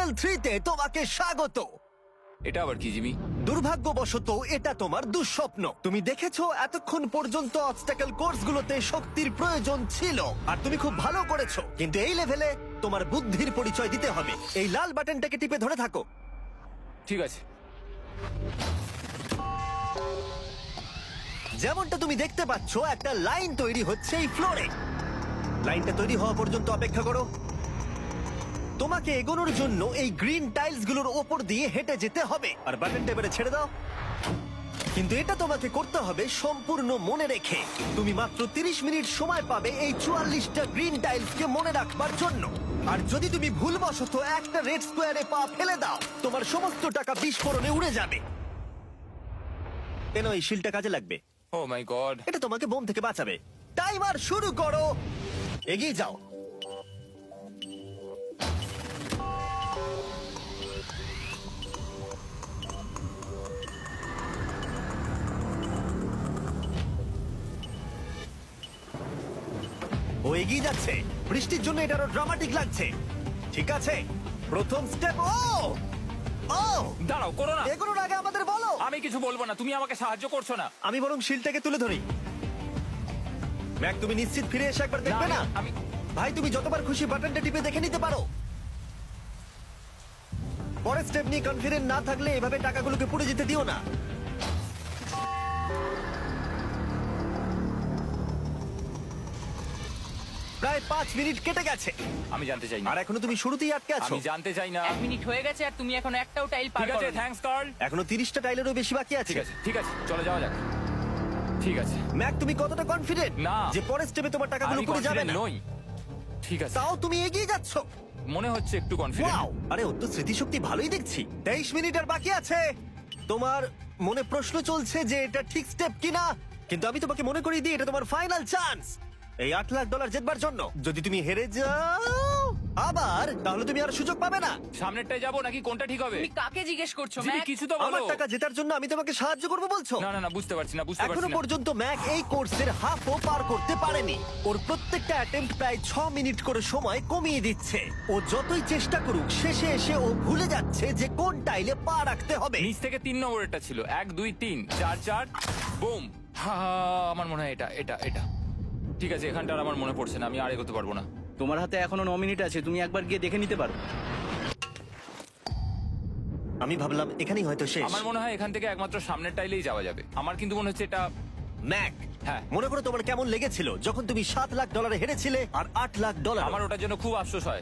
Level 3 তে তোমাকে স্বাগত। এটা আবার কি জিমি? দুর্ভাগ্যবশত এটা তোমার দুঃস্বপ্ন। তুমি দেখেছো এতক্ষণ পর্যন্ত অবস্টাকল কোর্সগুলোতে শক্তির প্রয়োজন ছিল আর তুমি খুব ভালো করেছো, কিন্তু এই লেভেলে তোমার বুদ্ধির পরিচয় দিতে হবে। এই লাল বাটনটাকে টিপে ধরে থাকো। ঠিক আছে। যেমনটা তুমি দেখতে পাচ্ছ একটা লাইন তৈরি হচ্ছে এই ফ্লোরে। লাইনটা তৈরি হওয়া পর্যন্ত অপেক্ষা করো। তোমাকে এগোনোর জন্য এই গ্রিন টাইলস গুলোর ওপর দিয়ে হেঁটে যেতে হবে। আর বাটনটা এবারে ছেড়ে দাও। কিন্তু এটা তোমাকে করতে হবে সম্পূর্ণ মনে রেখে। তুমি মাত্র 30 মিনিট সময় পাবে এই 44টা গ্রিন টাইলসকে মনে রাখবার জন্য। আর যদি তুমি ভুলবশত একটা রেড স্কোয়ারে পা ফেলে দাও, তোমার সমস্ত টাকা বিস্ফোরণে উড়ে যাবে। কেন এই শিলটা কাজে লাগবে। ও মাই গড। এটা তোমাকে বোম থেকে বাঁচাবে। টাইমার শুরু করো, এগিয়ে যাও। ও এগিয়ে যাচ্ছে। বৃষ্টির জন্য এটা আরো ড্রামাটিক লাগছে। ঠিক আছে, প্রথম স্টেপ। ও ও দাঁড়াও, করো না। এগুলোর আগে আমাদের বলো। আমি কিছু বলবো না, তুমি আমাকে সাহায্য করছো না। আমি বরং শিলটাকে তুলে ধরি। ম্যাক, তুমি নিশ্চিত ফিরে এসে একবার দেখবে না? আমি ভাই, তুমি যতবার খুশি বাটনটা টিপে দেখে নিতে পারো। পরের স্টেপ নিয়ে কনফিডেন্ট না থাকলে এভাবে টাকাগুলোকে পুড়ে যেতে দিও না। প্রায় 5 মিনিট কেটে গেছে আমি জানতে চাই না। আর এখনো তুমি শুরুতেই আটকে আছো। আমি জানতে চাই না। 1 মিনিট হয়ে গেছে আর তুমি এখন একটাও টাইল পার ঠিক আছে, করোনি। Thanks Carl. এখনো 30টা টাইলেরও বেশি বাকি আছে। ঠিক আছে, ঠিক আছে, চলে যাওয়া যাক। ঠিক আছে। ম্যাক, তুমি কতটা কনফিডেন্ট না। যে পরের স্টেপে তোমার টাকাগুলো আমি পুড়ে যাবে confident না? নই। ঠিক আছে, তাও তুমি এগিয়ে যাচ্ছ। মনে হচ্ছে একটু ওয়াও, কনফিডেন্ট। আরে ওর তো স্মৃতিশক্তি ভালোই দেখছি। 23 মিনিট আর বাকি আছে। তোমার মনে প্রশ্ন চলছে যে এটা ঠিক স্টেপ কিনা, কিন্তু আমি তোমাকে মনে করিয়ে দিই এটা তোমার ফাইনাল চান্স এই $8 লাখ জেতবার জন্য। যদি তুমি হেরে যাও আবার, তাহলে তুমি আর সুযোগ পাবে না। সামনেরটায় যাবো নাকি কোনটা ঠিক হবে? তুমি কাকে জিজ্ঞেস করছো জিমি, ম্যাক? কিছু তো আমার বলো। টাকা জেতার জন্য আমি তোমাকে সাহায্য করবো বলছো? না না না, বুঝতে পারছি না, বুঝতে এখনো পারছি না। পর্যন্ত ম্যাক এই কোর্সের হাফও পার করতে পারেনি। ওর প্রত্যেকটা অ্যাটেম্প্ট প্রায় 6 মিনিট করে সময় কমিয়ে দিচ্ছে। ও যতই চেষ্টা করুক, শেষে এসে ও ভুলে যাচ্ছে যে কোন টাইলে পা রাখতে হবে। নিচ থেকে 3 নম্বরেরটা ছিল 1 2 3 4 4 বুম। আমার মনে হয় এটা এটা এটা ঠিক আছে। এখানটা আর আমার মনে পড়ছে না, আমি আর এগোতে পারবো না। তোমার হাতে এখনো 9 মিনিট আছে, তুমি একবার গিয়ে দেখে নিতে পারো। আমি ভাবলাম এখানেই হয়তো শেষ। আমার মনে হয় এখান থেকে একমাত্র সামনের টাইলেই যাওয়া যাবে। আমার কিন্তু মনে হচ্ছে এটা। ম্যাক, হ্যাঁ। মনে করো তোমার কেমন লেগেছিল যখন তুমি $7 লাখ হেরেছিলে আর $8 লাখ। আমার ওটার জন্য খুব আফসোস হয়।